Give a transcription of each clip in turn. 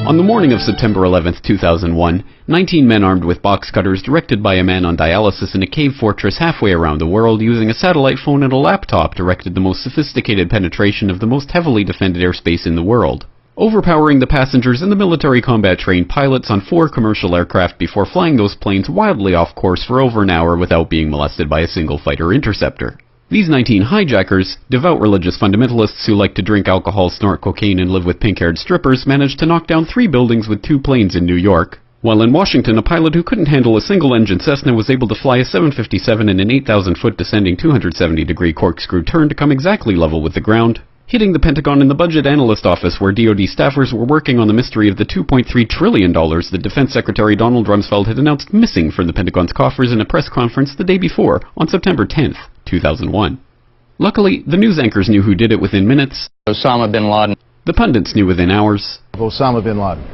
On the morning of September 11, 2001, 19 men armed with box cutters directed by a man on dialysis in a cave fortress halfway around the world using a satellite phone and a laptop directed the most sophisticated penetration of the most heavily defended airspace in the world, overpowering the passengers and the military combat-trained pilots on 4 commercial aircraft before flying those planes wildly off course for over an hour without being molested by a single fighter interceptor. These 19 hijackers, devout religious fundamentalists who like to drink alcohol, snort cocaine, and live with pink-haired strippers, managed to knock down 3 buildings with 2 planes in New York, while in Washington a pilot who couldn't handle a single-engine Cessna was able to fly a 757 in an 8,000-foot descending 270-degree corkscrew turn to come exactly level with the ground, hitting the Pentagon in the Budget Analyst Office where DoD staffers were working on the mystery of the $2.3 trillion that Defense Secretary Donald Rumsfeld had announced missing from the Pentagon's coffers in a press conference the day before, on September 10, 2001. Luckily, the news anchors knew who did it within minutes. Osama bin Laden. The pundits knew within hours. Osama bin Laden.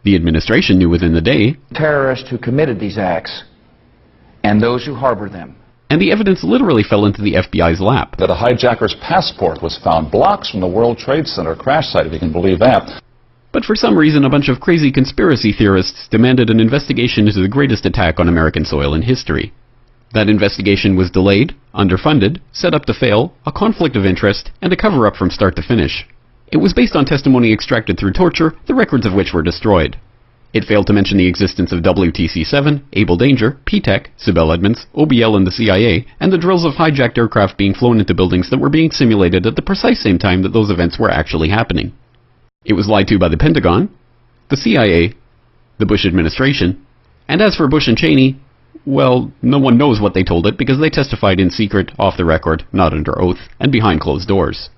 The administration knew within the day. Terrorists who committed these acts and those who harbor them. And the evidence literally fell into the FBI's lap. That a hijacker's passport was found blocks from the World Trade Center crash site, if you can believe that. But for some reason, a bunch of crazy conspiracy theorists demanded an investigation into the greatest attack on American soil in history. That investigation was delayed, underfunded, set up to fail, a conflict of interest, and a cover-up from start to finish. It was based on testimony extracted through torture, the records of which were destroyed. It failed to mention the existence of WTC-7, Able Danger, P-TECH, Sibel Edmonds, OBL and the CIA, and the drills of hijacked aircraft being flown into buildings that were being simulated at the precise same time that those events were actually happening. It was lied to by the Pentagon, the CIA, the Bush administration, and as for Bush and Cheney, well, no one knows what they told it because they testified in secret, off the record, not under oath, and behind closed doors.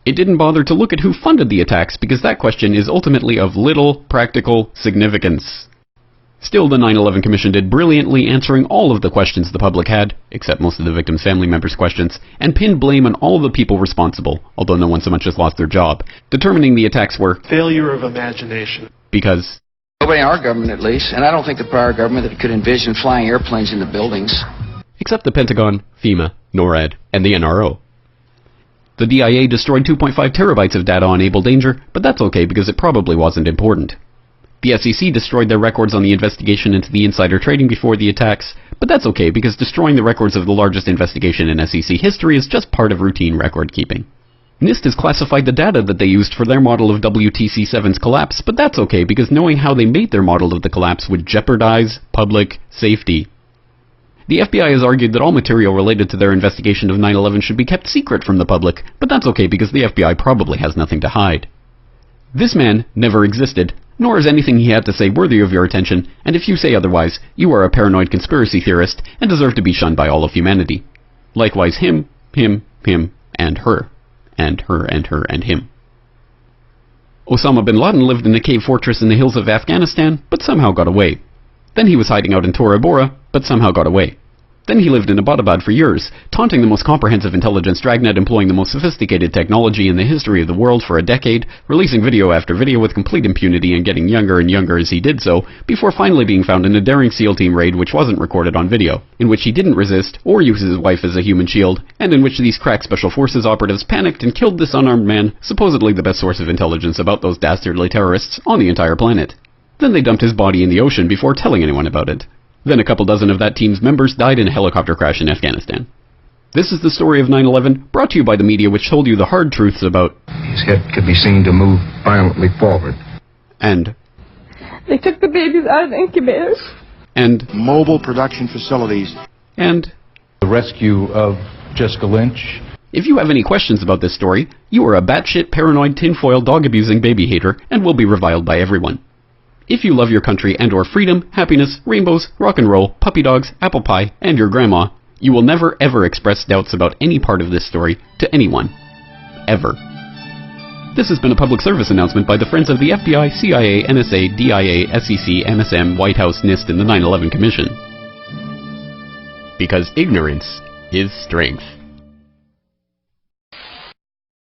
It didn't bother to look at who funded the attacks because that question is ultimately of little practical significance. Still, the 9/11 Commission did brilliantly answering all of the questions the public had, except most of the victims' family members' questions, and pinned blame on all of the people responsible, although no one so much as lost their job, determining the attacks were failure of imagination. Because Nobody in our government, at least, and I don't think the prior government that could envision flying airplanes into buildings. Except the Pentagon, FEMA, NORAD, and the NRO. The DIA destroyed 2.5 terabytes of data on Able Danger, but that's okay because it probably wasn't important. The SEC destroyed their records on the investigation into the insider trading before the attacks, but that's okay because destroying the records of the largest investigation in SEC history is just part of routine record keeping. NIST has classified the data that they used for their model of WTC-7's collapse, but that's okay because knowing how they made their model of the collapse would jeopardize public safety. The FBI has argued that all material related to their investigation of 9/11 should be kept secret from the public, but that's okay because the FBI probably has nothing to hide. This man never existed, nor is anything he had to say worthy of your attention, and if you say otherwise, you are a paranoid conspiracy theorist and deserve to be shunned by all of humanity. Likewise him, and her. And her, and her, and him. Osama bin Laden lived in a cave fortress in the hills of Afghanistan, but somehow got away. Then he was hiding out in Tora Bora, but somehow got away. Then he lived in Abbottabad for years, taunting the most comprehensive intelligence dragnet employing the most sophisticated technology in the history of the world for a decade, releasing video after video with complete impunity and getting younger and younger as he did so, before finally being found in a daring SEAL team raid which wasn't recorded on video, in which he didn't resist or use his wife as a human shield, and in which these crack special forces operatives panicked and killed this unarmed man, supposedly the best source of intelligence about those dastardly terrorists on the entire planet. Then they dumped his body in the ocean before telling anyone about it. Then a couple dozen of that team's members died in a helicopter crash in Afghanistan. This is the story of 9/11, brought to you by the media which told you the hard truths about His head could be seen to move violently forward. And they took the babies out of the incubators. And Mobile production facilities. And the rescue of Jessica Lynch. If you have any questions about this story, you are a batshit paranoid tinfoil dog-abusing baby hater and will be reviled by everyone. If you love your country and or freedom, happiness, rainbows, rock and roll, puppy dogs, apple pie, and your grandma, you will never ever express doubts about any part of this story to anyone. Ever. This has been a public service announcement by the Friends of the FBI, CIA, NSA, DIA, SEC, MSM, White House, NIST, and the 9/11 Commission. Because ignorance is strength.